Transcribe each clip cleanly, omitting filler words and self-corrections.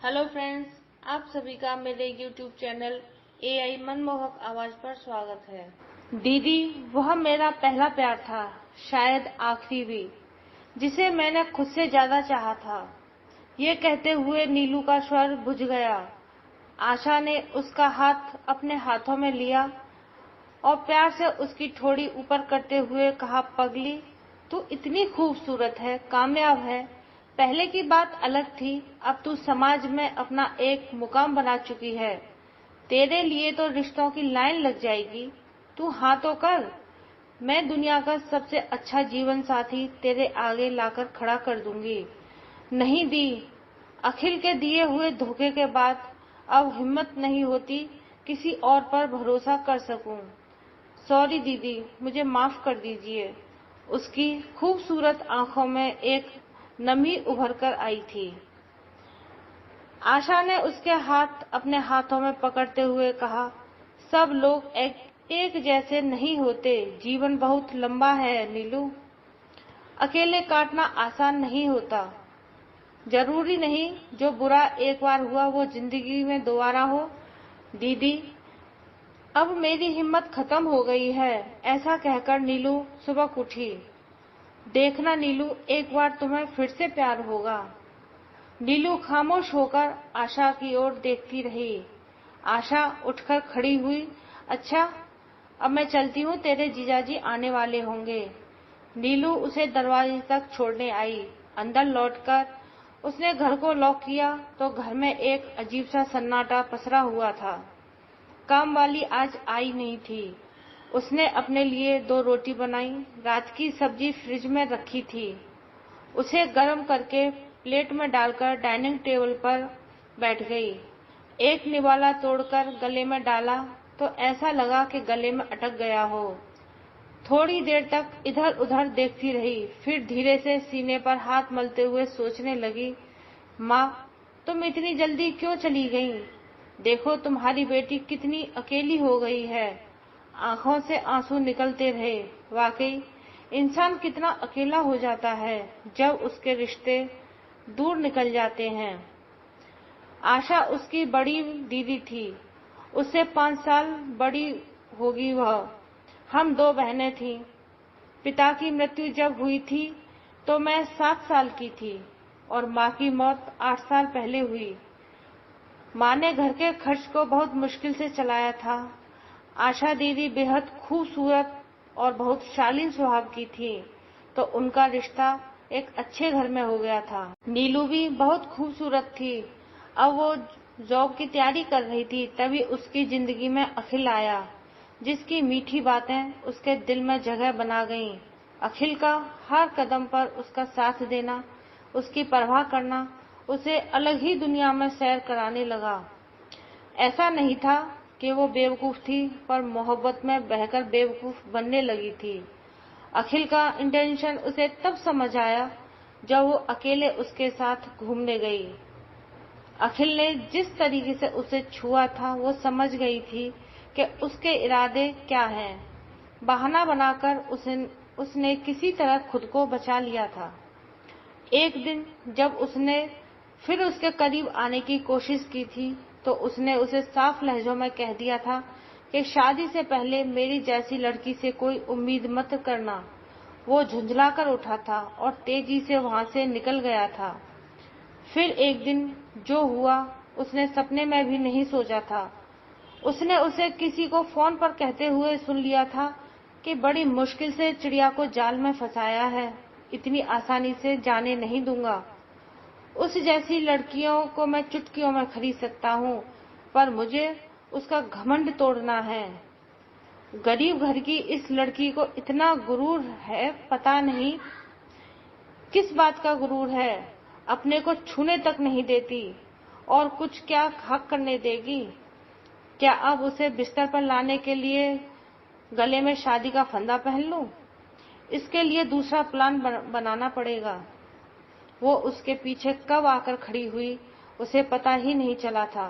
Hello friends, आप सभी का मेरे यूट्यूब चैनल एआई मनमोहक आवाज पर स्वागत है। दीदी वह मेरा पहला प्यार था, शायद आखिरी भी, जिसे मैंने खुद से ज्यादा चाहा था। ये कहते हुए नीलू का स्वर बुझ गया। आशा ने उसका हाथ अपने हाथों में लिया और प्यार से उसकी ठोड़ी ऊपर करते हुए कहा, पगली तू इतनी खूबसूरत है, कामयाब है। पहले की बात अलग थी, अब तू समाज में अपना एक मुकाम बना चुकी है। तेरे लिए तो रिश्तों की लाइन लग जाएगी। तू हाँ तो कर, मैं दुनिया का सबसे अच्छा जीवन साथी तेरे आगे लाकर खड़ा कर दूंगी। नहीं दी, अखिल के दिए हुए धोखे के बाद अब हिम्मत नहीं होती किसी और पर भरोसा कर सकूं। सॉरी दीदी, मुझे माफ कर दीजिए। उसकी खूबसूरत आंखों में एक नमी उभर कर आई थी। आशा ने उसके हाथ अपने हाथों में पकड़ते हुए कहा, सब लोग एक जैसे नहीं होते, जीवन बहुत लंबा है नीलू। अकेले काटना आसान नहीं होता। जरूरी नहीं जो बुरा एक बार हुआ वो जिंदगी में दोबारा हो। दीदी अब मेरी हिम्मत खत्म हो गई है। ऐसा कहकर नीलू सुबह उठी। देखना नीलू, एक बार तुम्हें फिर से प्यार होगा। नीलू खामोश होकर आशा की ओर देखती रही। आशा उठकर खड़ी हुई। अच्छा, अब मैं चलती हूँ, तेरे जीजाजी आने वाले होंगे। नीलू उसे दरवाजे तक छोड़ने आई। अंदर लौटकर उसने घर को लॉक किया तो घर में एक अजीब सा सन्नाटा पसरा हुआ था। काम वाली आज आई नहीं थी। उसने अपने लिए 2 रोटी बनाई, रात की सब्जी फ्रिज में रखी थी। उसे गर्म करके प्लेट में डालकर डाइनिंग टेबल पर बैठ गई। एक निवाला तोड़कर गले में डाला तो ऐसा लगा कि गले में अटक गया हो। थोड़ी देर तक इधर उधर देखती रही, फिर धीरे से सीने पर हाथ मलते हुए सोचने लगी, माँ तुम इतनी जल्दी क्यों चली गई? देखो तुम्हारी बेटी कितनी अकेली हो गई है। आंखों से आंसू निकलते रहे। वाकई इंसान कितना अकेला हो जाता है जब उसके रिश्ते दूर निकल जाते हैं। आशा उसकी बड़ी दीदी थी। उससे 5 साल बड़ी होगी वह। हम 2 बहनें थीं। पिता की मृत्यु जब हुई थी तो मैं 7 साल की थी और माँ की मौत 8 साल पहले हुई। माँ ने घर के खर्च को बहुत मुश्किल से चलाया था। आशा दीदी बेहद खूबसूरत और बहुत शालीन स्वभाव की थी, तो उनका रिश्ता एक अच्छे घर में हो गया था। नीलू भी बहुत खूबसूरत थी। अब वो जॉब की तैयारी कर रही थी, तभी उसकी जिंदगी में अखिल आया, जिसकी मीठी बातें उसके दिल में जगह बना गईं। अखिल का हर कदम पर उसका साथ देना, उसकी परवाह करना उसे अलग ही दुनिया में सैर कराने लगा। ऐसा नहीं था कि वो बेवकूफ थी, पर मोहब्बत में बहकर बेवकूफ बनने लगी थी। अखिल का इंटेंशन उसे तब समझ आया जब वो अकेले उसके साथ घूमने गई। अखिल ने जिस तरीके से उसे छुआ था वो समझ गई थी कि उसके इरादे क्या हैं। बहाना बनाकर उसने किसी तरह खुद को बचा लिया था। एक दिन जब उसने फिर उसके करीब आने की कोशिश की थी तो उसने उसे साफ लहजों में कह दिया था कि शादी से पहले मेरी जैसी लड़की से कोई उम्मीद मत करना। वो झुंझला कर उठा था और तेजी से वहां से निकल गया था। फिर एक दिन जो हुआ उसने सपने में भी नहीं सोचा था। उसने उसे किसी को फोन पर कहते हुए सुन लिया था कि बड़ी मुश्किल से चिड़िया को जाल में फंसाया है, इतनी आसानी से जाने नहीं दूंगा। उस जैसी लड़कियों को मैं चुटकियों में खरीद सकता हूँ, पर मुझे उसका घमंड तोड़ना है। गरीब घर की इस लड़की को इतना गुरूर है, पता नहीं किस बात का गुरूर है। अपने को छूने तक नहीं देती और कुछ क्या हक करने देगी। क्या अब उसे बिस्तर पर लाने के लिए गले में शादी का फंदा पहन लूं? इसके लिए दूसरा प्लान बनाना पड़ेगा। वो उसके पीछे कब आकर खड़ी हुई उसे पता ही नहीं चला था।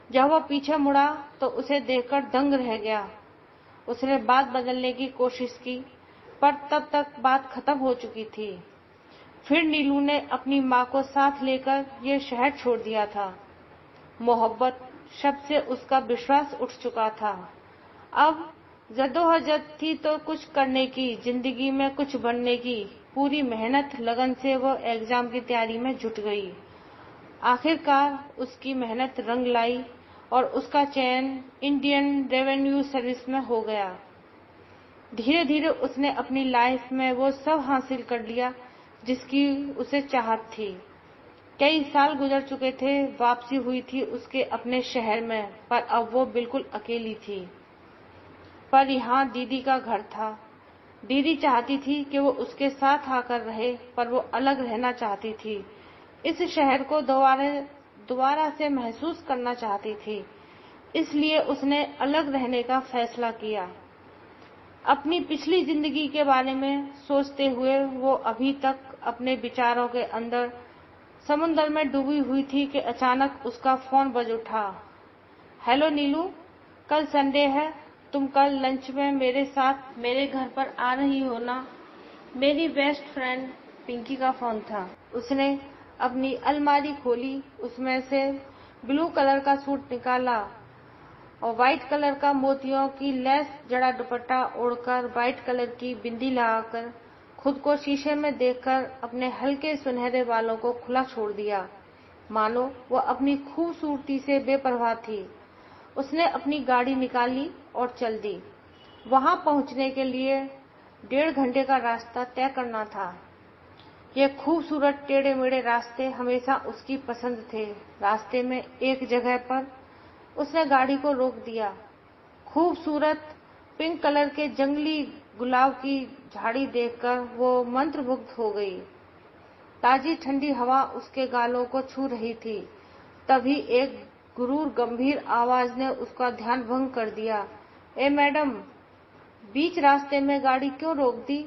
जब वो पीछे मुड़ा तो उसे देखकर दंग रह गया। उसने बात बदलने की कोशिश की, पर तब तक बात खत्म हो चुकी थी। फिर नीलू ने अपनी माँ को साथ लेकर ये शहर छोड़ दिया था। मोहब्बत शब्द से उसका विश्वास उठ चुका था। अब जद्दोजहद थी तो कुछ करने की, जिंदगी में कुछ बनने की। पूरी मेहनत लगन से वो एग्जाम की तैयारी में जुट गई। आखिरकार उसकी मेहनत रंग लाई और उसका चयन इंडियन रेवेन्यू सर्विस में हो गया। धीरे धीरे उसने अपनी लाइफ में वो सब हासिल कर लिया जिसकी उसे चाहत थी। कई साल गुजर चुके थे, वापसी हुई थी उसके अपने शहर में, पर अब वो बिल्कुल अकेली थी। पर यहाँ दीदी का घर था। दीदी चाहती थी कि वो उसके साथ आकर रहे, पर वो अलग रहना चाहती थी। इस शहर को दोबारा से महसूस करना चाहती थी। इसलिए उसने अलग रहने का फैसला किया। अपनी पिछली जिंदगी के बारे में सोचते हुए वो अभी तक अपने विचारों के अंदर समुंदर में डूबी हुई थी कि अचानक उसका फोन बज उठा। हेलो नीलू, कल संडे है, तुम कल लंच में मेरे साथ मेरे घर पर आ रही हो ना? मेरी बेस्ट फ्रेंड पिंकी का फोन था। उसने अपनी अलमारी खोली, उसमें से ब्लू कलर का सूट निकाला और व्हाइट कलर का मोतियों की लेस जड़ा दुपट्टा ओढ़कर, व्हाइट कलर की बिंदी लगाकर, खुद को शीशे में देखकर अपने हल्के सुनहरे बालों को खुला छोड़ दिया, मानो वो अपनी खूबसूरती से बेपरवाह थी। उसने अपनी गाड़ी निकाली और चल दी। वहां पहुंचने के लिए 1.5 घंटे का रास्ता तय करना था। ये खूबसूरत टेढ़े मेढ़े रास्ते हमेशा उसकी पसंद थे। रास्ते में एक जगह पर उसने गाड़ी को रोक दिया। खूबसूरत पिंक कलर के जंगली गुलाब की झाड़ी देखकर वो मंत्रमुग्ध हो गई। ताजी ठंडी हवा उसके गालों को छू रही थी। तभी एक गुरूर गंभीर आवाज ने उसका ध्यान भंग कर दिया। ए मैडम, बीच रास्ते में गाड़ी क्यों रोक दी?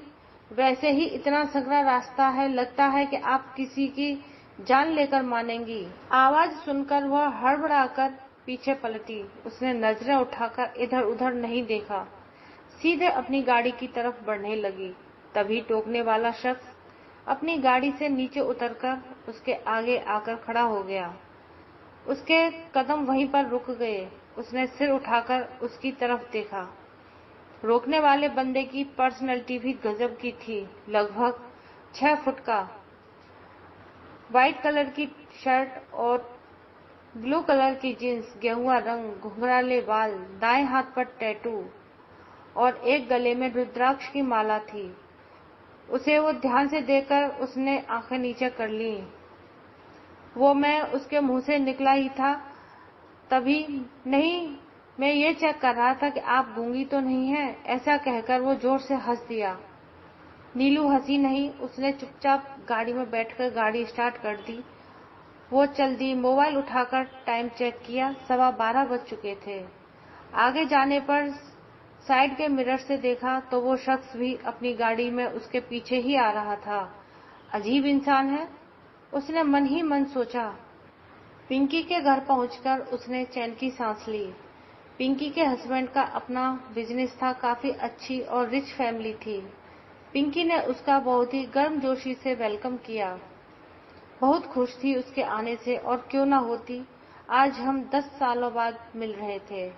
वैसे ही इतना संकरा रास्ता है, लगता है कि आप किसी की जान लेकर मानेंगी। आवाज सुनकर वह हड़बड़ाकर पीछे पलटी। उसने नजरें उठाकर इधर उधर नहीं देखा, सीधे अपनी गाड़ी की तरफ बढ़ने लगी। तभी टोकने वाला शख्स अपनी गाड़ी से नीचे उतरकर उसके आगे आकर खड़ा हो गया। उसके कदम वहीं पर रुक गए। उसने सिर उठाकर उसकी तरफ देखा। रोकने वाले बंदे की पर्सनैलिटी भी गजब की थी। लगभग 6 फुट का, व्हाइट कलर की शर्ट और ब्लू कलर की जींस, गेहुआ रंग, घुंघराले बाल, दाएं हाथ पर टैटू और एक गले में रुद्राक्ष की माला थी। उसे वो ध्यान से देखकर उसने आंखें नीचे कर ली। वो मैं उसके मुंह से निकला ही था। तभी नहीं, मैं ये चेक कर रहा था कि आप गूंगी तो नहीं हैं। ऐसा कहकर वो जोर से हंस दिया। नीलू हंसी नहीं, उसने चुपचाप गाड़ी में बैठकर गाड़ी स्टार्ट कर दी। वो चल दी। मोबाइल उठाकर टाइम चेक किया, 12:15 बज चुके थे। आगे जाने पर साइड के मिरर से देखा तो वो शख्स भी अपनी गाड़ी में उसके पीछे ही आ रहा था। अजीब इंसान है, उसने मन ही मन सोचा। पिंकी के घर पहुंचकर उसने चैन की सांस ली। पिंकी के हस्बैंड का अपना बिजनेस था, काफी अच्छी और रिच फैमिली थी। पिंकी ने उसका बहुत ही गर्मजोशी से वेलकम किया। बहुत खुश थी उसके आने से, और क्यों ना होती, आज हम 10 सालों बाद मिल रहे थे।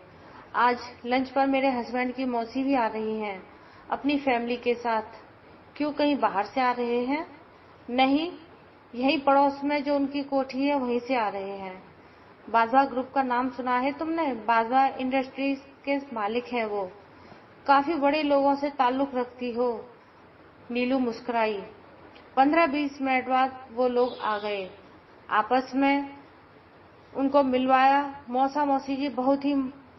आज लंच पर मेरे हस्बैंड की मौसी भी आ रही हैं अपनी फैमिली के साथ। क्यों, कहीं बाहर से आ रहे हैं? नहीं, यही पड़ोस में जो उनकी कोठी है वहीं से आ रहे हैं। बाजवा ग्रुप का नाम सुना है तुमने? बाजवा इंडस्ट्रीज के मालिक हैं वो। काफी बड़े लोगों से ताल्लुक रखती हो। नीलू मुस्कुराई। 15-20 मिनट बाद वो लोग आ गए। आपस में उनको मिलवाया। मौसा मौसी जी बहुत ही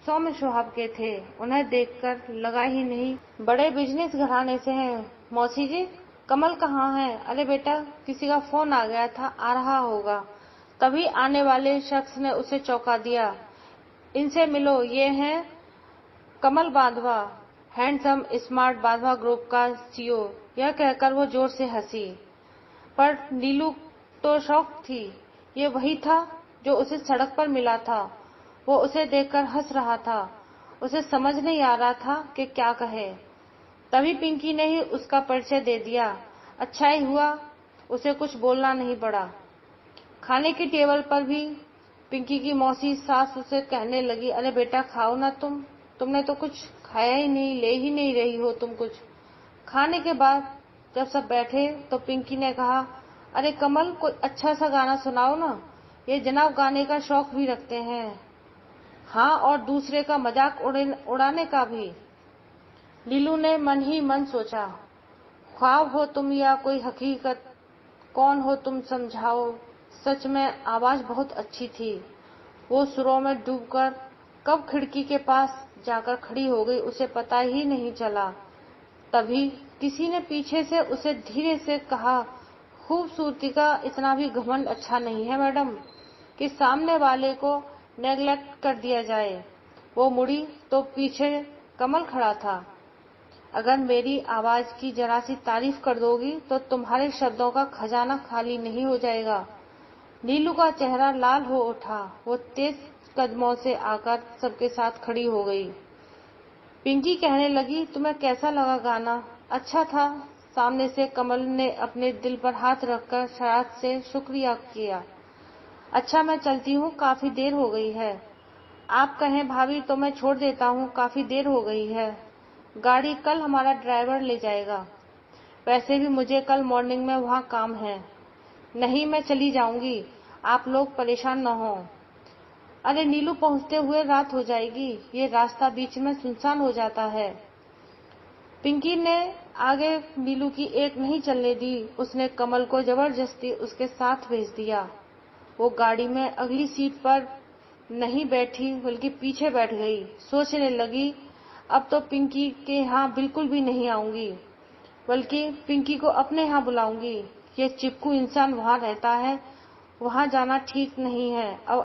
सौम्य स्वभाव के थे। उन्हें देखकर लगा ही नहीं बड़े बिजनेस घराने से हैं। मौसी जी, कमल कहाँ है? अरे बेटा, किसी का फोन आ गया था, आ रहा होगा। तभी आने वाले शख्स ने उसे चौंका दिया। इनसे मिलो, ये हैं कमल बांधवा, हैंडसम स्मार्ट बांधवा ग्रुप का सीईओ। यह कहकर वो जोर से हंसी। पर नीलू तो शौक थी। ये वही था जो उसे सड़क पर मिला था। वो उसे देखकर हंस रहा था। उसे समझ नहीं आ रहा था कि क्या कहे। तभी पिंकी ने ही उसका परिचय दे दिया। अच्छा ही हुआ उसे कुछ बोलना नहीं पड़ा। खाने की टेबल पर भी पिंकी की मौसी सास उसे कहने लगी, अरे बेटा खाओ ना तुमने तो कुछ खाया ही नहीं, ले ही नहीं रही हो तुम कुछ। खाने के बाद जब सब बैठे तो पिंकी ने कहा, अरे कमल कोई अच्छा सा गाना सुनाओ ना, ये जनाब गाने का शौक भी रखते हैं। हाँ, और दूसरे का मजाक उड़ाने का भी। नीलू ने मन ही मन सोचा, ख्वाब हो तुम या कोई हकीकत, कौन हो तुम समझाओ। सच में आवाज बहुत अच्छी थी। वो सुरों में डूबकर कब खिड़की के पास जाकर खड़ी हो गई उसे पता ही नहीं चला। तभी किसी ने पीछे से उसे धीरे से कहा, खूबसूरती का इतना भी घमंड अच्छा नहीं है मैडम कि सामने वाले को नेग्लेक्ट कर दिया जाए। वो मुड़ी तो पीछे कमल खड़ा था। अगर मेरी आवाज की जरा सी तारीफ कर दोगी तो तुम्हारे शब्दों का खजाना खाली नहीं हो जाएगा। नीलू का चेहरा लाल हो उठा। वो तेज कदमों से आकर सबके साथ खड़ी हो गई। पिंकी कहने लगी, तुम्हें कैसा लगा गाना? अच्छा था। सामने से कमल ने अपने दिल पर हाथ रखकर शरारत से शुक्रिया किया। अच्छा मैं चलती हूँ, काफी देर हो गई है। आप कहें भाभी तो मैं छोड़ देता हूँ, काफी देर हो गई है। गाड़ी कल हमारा ड्राइवर ले जाएगा। वैसे भी मुझे कल मॉर्निंग में वहाँ काम है। नहीं मैं चली जाऊंगी, आप लोग परेशान न हो। अरे नीलू, पहुंचते हुए रात हो जाएगी, ये रास्ता बीच में सुनसान हो जाता है। पिंकी ने आगे नीलू की एक नहीं चलने दी। उसने कमल को जबरदस्ती उसके साथ भेज दिया। वो गाड़ी में अगली सीट पर नहीं बैठी बल्कि पीछे बैठ गई। सोचने लगी, अब तो पिंकी के यहाँ बिल्कुल भी नहीं आऊंगी, बल्कि पिंकी को अपने यहाँ बुलाऊंगी। ये चिपकू इंसान वहाँ रहता है, वहाँ जाना ठीक नहीं है। अब